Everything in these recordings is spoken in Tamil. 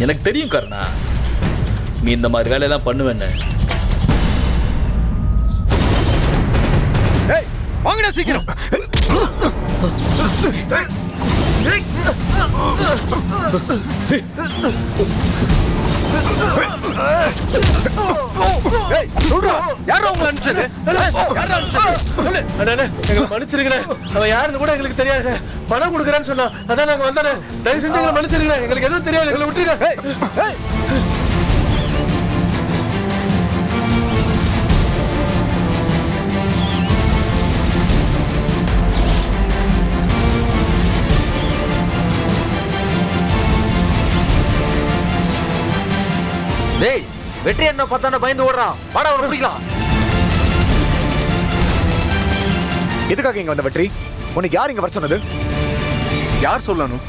எனக்கு தெரியும் கர்ணா, நீ இந்த மாதிரி வேலையெல்லாம் பண்ணுவேன்னு. வாங்கடா சீக்கிரம். மன்னிச்சிருக்கேன். அவன் யாருன்னு கூட எங்களுக்கு தெரியாது. பணம் கொடுக்குறேன்னு சொன்னா அதான் நாங்க வந்தானே. தயவு செஞ்சு எங்களை மன்னிச்சிருக்கேன். எங்களுக்கு எதுவும் தெரியாது. எங்களை விட்டுருங்க. டேய், வெற்றி என்ன பார்த்தானே பயந்து ஓடுறான். வாடா அவனை பிடிக்கலாம். எதுக்காக இங்க வந்த வெற்றி? உனக்கு யார் இங்க வர சொன்னது? யார் சொல்லணும்?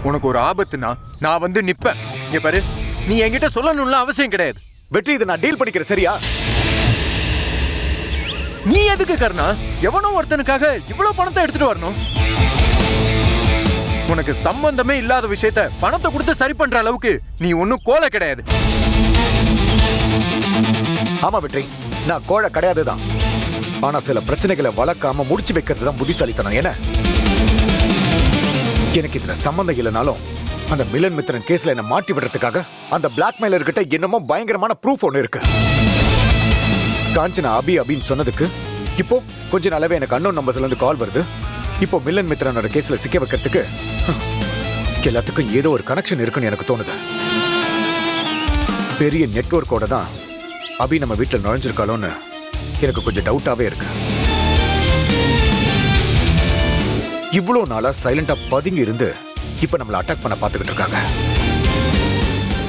உனக்கு ஒரு ஆபத்துனா நான் வந்து நிப்பேன். இங்க பாரு, நீ என்கிட்ட சொல்லணும்ல அவசியம் கிடையாது. வெற்றி, இதை நான் டீல் பண்ணிக்கிறேன், சரியா? நீ எதுக்கு கர்ணா எவனோ ஒருத்தனுக்காக இவ்வளவு பணத்தை எடுத்துட்டு வரணும்? உனக்கு சம்பந்தமே இல்லாத விஷயத்த பணத்தை கொடுத்து சரி பண்ற அளவுக்கு நீ ஒன்னும் கோலை கிடையாது. ஆமா வெற்றி, நான் கோழை கிடையாதுதான். ஆனா சில பிரச்சனைகளை வளர்க்காம முடிச்சு வைக்கிறது தான் புத்திசாலித்தனம். என்ன, எனக்கு இதுல சம்பந்தம் இல்லைனாலும் அந்த மிலன் மித்ரன் கேஸ்ல என்ன மாட்டி விடுறதுக்காக அந்த பிளாக்மெயிலர் கிட்ட என்னமோ பயங்கரமான ப்ரூஃப் ஒண்ணு இருக்கு. காஞ்சனா அபின்னு சொன்னதுக்கு இப்போ கொஞ்ச நாளாவே எனக்கு அன்னோன் நம்பர்ஸ்ல இருந்து கால் வருது. இப்போ மிலன் மித்ரனோட கேஸ்ல சிக்க வைக்கிறதுக்கு எல்லாத்துக்கும் ஏதோ ஒரு கனெக்ஷன் இருக்குன்னு எனக்கு தோணுது. பெரிய நெட்வொர்க்கோட தான் அபி நம்ம வீட்டில் நுழைஞ்சிருக்காளோன்னு எனக்கு கொஞ்சம் டவுட்டாவே இருக்கு. இவ்வளோ நாளா சைலண்டா பதுங்கி இருந்து இப்ப நம்மள அட்டாக் பண்ண பாத்துக்கிட்டு இருக்காங்க.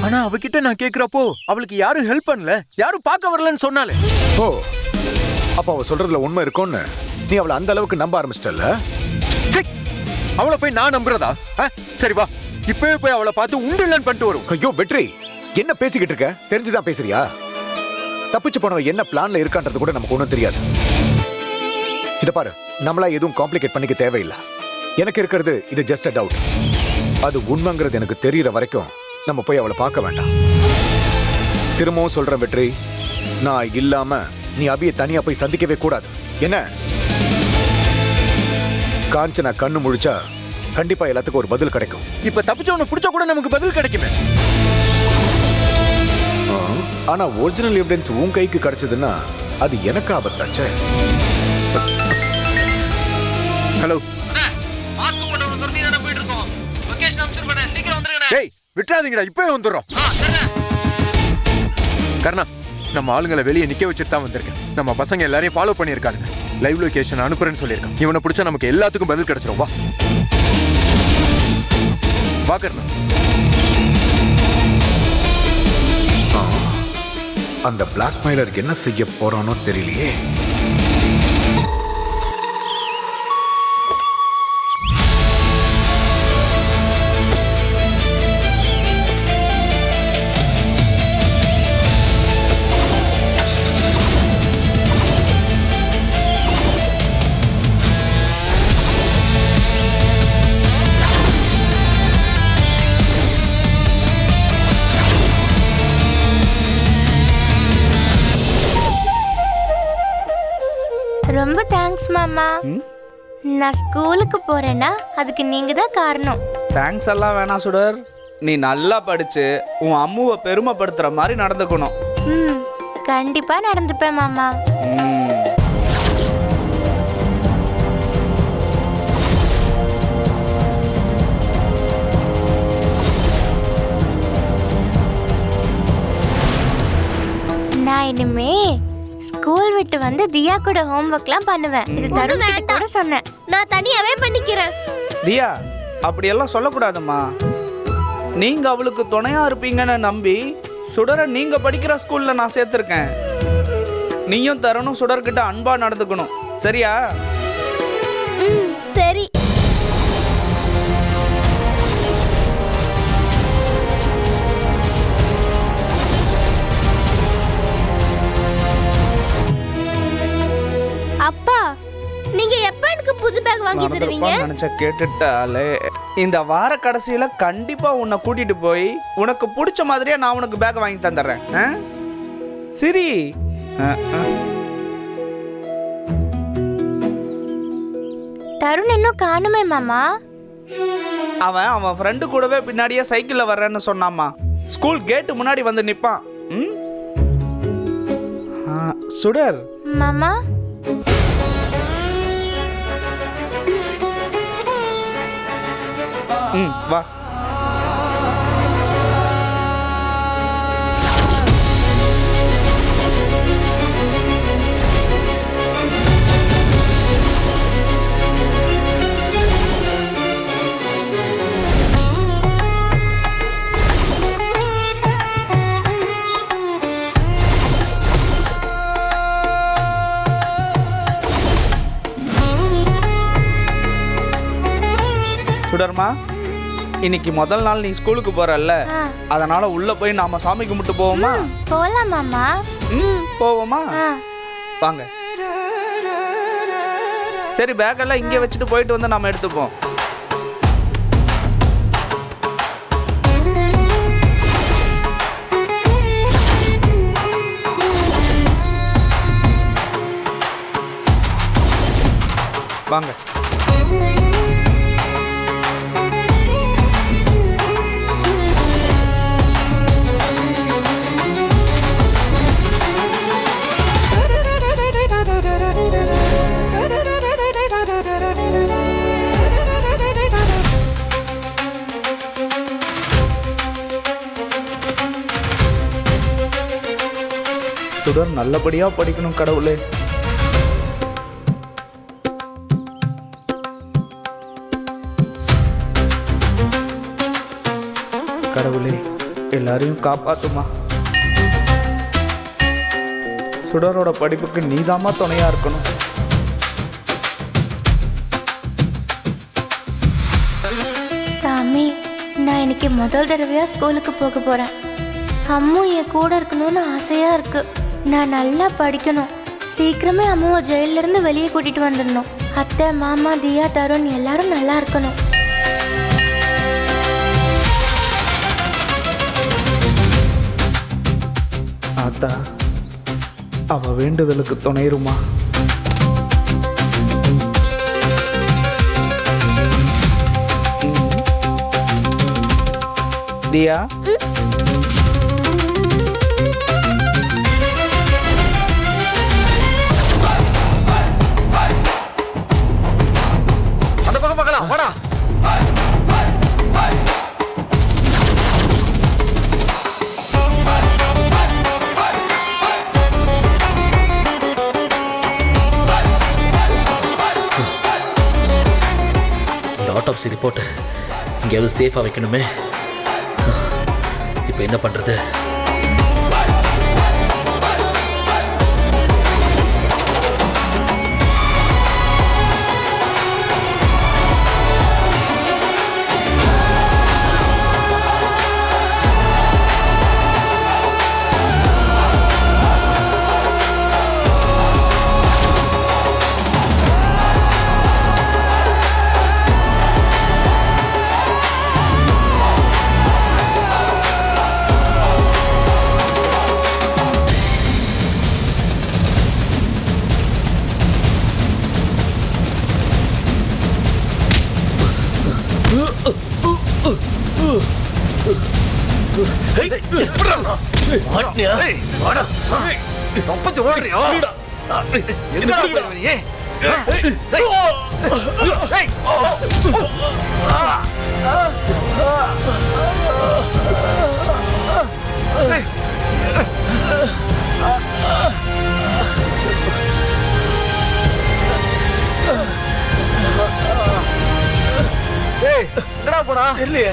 ஆனா அவகிட்ட நான் கேக்குறப்போ அவளுக்கு யாரும் ஹெல்ப் பண்ணல, யாரும் பார்க்க வரலன்னு சொன்னாலே. ஓ, அப்ப அவ சொல்றதுல உண்மை இருக்கும்னு நீ அவளை அந்த அளவுக்கு நம்ப ஆரம்பிச்சிட்டல? அவளை போய் நான் நம்புறதா? சரி வா, இப்பவே போய் அவளை பார்த்து உண்டு இல்லைன்னு பண்ணிட்டு வரும். ஐயோ வெற்றி, என்ன பேசிக்கிட்டு இருக்க? தெரிஞ்சுதான் பேசுறியா? தப்பிச்சு போனவ என்ன பிளான்ல இருக்கான்றது கூட நமக்கு ஒன்றும் தெரியாது. இத பாரு, நம்மளா எதுவும் காம்ப்ளிகேட் பண்ணிக்க தேவையில்லை. எனக்கு இருக்கிறது இது ஜஸ்ட் அ டவுட். அது உண்மைங்கிறது எனக்கு தெரியற வரைக்கும் நம்ம போய் அவளை பார்க்க வேண்டாம். திரும்பவும் சொல்றேன் வெற்றி, நான் இல்லாம நீ அபியை தனியா போய் சந்திக்கவே கூடாது. என்ன, காஞ்சனா கண்ணு முழிச்சா கண்டிப்பா எல்லாத்துக்கும் ஒரு பதில் கிடைக்கும். இப்ப தப்பிச்சவனை பிடிச்சா கூட நமக்கு பதில் கிடைக்குமே. ஆனா ஒரிஜினல் எவிடன்ஸ் உன் கைக்கு கிடைச்சதுன்னா அது எனக்கு ஆபத்தாச்சே. ஹலோ, மாஸ்க் போட்டவன துரத்தி நட போயிட்டு இருக்கோம். லொகேஷன் அனுப்பிச்சிருக்கேன், சீக்கிரம் வந்துருங்க. டேய் விட்டுறாதீங்கடா, இப்பவே வந்துடுறோம். கர்ணா, நம்ம ஆளுங்களை வெளியே நிக்க வச்சுட்டு தான் வந்திருக்கேன். நம்ம பசங்க எல்லாரையும் ஃபாலோ பண்ணியிருக்காங்க. லைவ் லொகேஷன் அனுப்புறேன்னு சொல்லியிருக்கான். இவனை பிடிச்சா நமக்கு எல்லாத்துக்கும் பதில் கிடைச்சிரும். வா வா கர்ணா. அந்த பிளாக்மெயிலர் என்ன செய்ய போறானோ தெரியலையே. ரொம்ப தேங்க்ஸ் மாமா. நான் ஸ்கூலுக்கு போறேன்னா அதுக்கு நீங்க தான் காரணம். தேங்க்ஸ் எல்லாம் வேணாம் சுடர். நீ நல்லா படிச்சு உன் அம்முவை பெருமைப்படுத்துற மாதிரி நடந்துக்கணும். கண்டிப்பா நடந்துப்பேன் மாமா. நான் இனிமே ஸ்கூல் விட்டு வந்து தியா கூட ஹோம்வொர்க்லாம் பண்ணுவேன். இது தருண் கிட்ட கூட சொன்னேன். நான் தனியாவே பண்ணிக்கிறேன். தியா, அப்படியெல்லாம் சொல்லக்கூடாதும்மா. நீங்க அவளுக்கு துணையா இருப்பீங்கன்னு நம்பி சுடரை நீங்க படிக்கிற ஸ்கூல்ல நான் சேர்த்திருக்கேன். நீயும் தருணும் சுடர்கிட்ட அன்பா நடந்துக்கணும், சரியா? சரி. அப்பா, நீங்க எப்ப எனக்கு புது பேக் வாங்கி தருவீங்க? நினைச்ச கேட்டுட்டாலே இந்த வார கடைசியில கண்டிப்பா உன்னை கூட்டிட்டு போய் உனக்கு பிடிச்ச மாதிரியே நான் உனக்கு பேக் வாங்கி தந்துடுறேன். சரி. தருண் இன்னும் காணுமே மாமா. அவன் ஃப்ரெண்டு கூடவே பின்னாடியே சைக்கிள்ல வர்றேன்னு சொன்னாமா. ஸ்கூல் கேட்டு முன்னாடி வந்து நிப்பான். சுடர் மாமா வா. சுடர்மா, இன்னைக்கு முதல் நாள் நீ ஸ்கூலுக்கு போறல்ல, அதனால உள்ள போய் நாம சாமி கும்பிட்டு போவோமா? போலாம் மாமா. போவோமா? வாங்க. சரி, பேக் எல்லாம் இங்கே வச்சுட்டு போயிட்டு வந்து நாம எடுத்துப்போம். வாங்க. சுடர் நல்லபடியா படிக்கணும் கடவுளே. கடவுளே, எல்லாரையும் காப்பாத்துமா. சுடரோட படிப்புக்கு நீதாமா துணையா இருக்கணும். சாமி, நான் இன்னைக்கு முதல் தடவையா ஸ்கூலுக்கு போக போறேன். அம்மு என் கூட இருக்கணும்னு ஆசையா இருக்கு. நான் நல்லா படிக்கணும். சீக்கிரமே அம்முவை ஜெயில இருந்து வெளியே கூட்டிட்டு வந்துடணும். அத்தை, மாமா, தியா, தருண் எல்லாரும் நல்லா இருக்கணும். ஆத்தா, அவ வேண்டுதலுக்கு துணைருமா. தியா, அந்த பக்கம் பார்க்கலாம், வாடா. ஆட்டோப்சி ரிப்போர்ட் எங்கேயாவது சேஃபாக வைக்கணுமே. இப்போ என்ன பண்ணுறது? என்னடா போனா இல்லையே.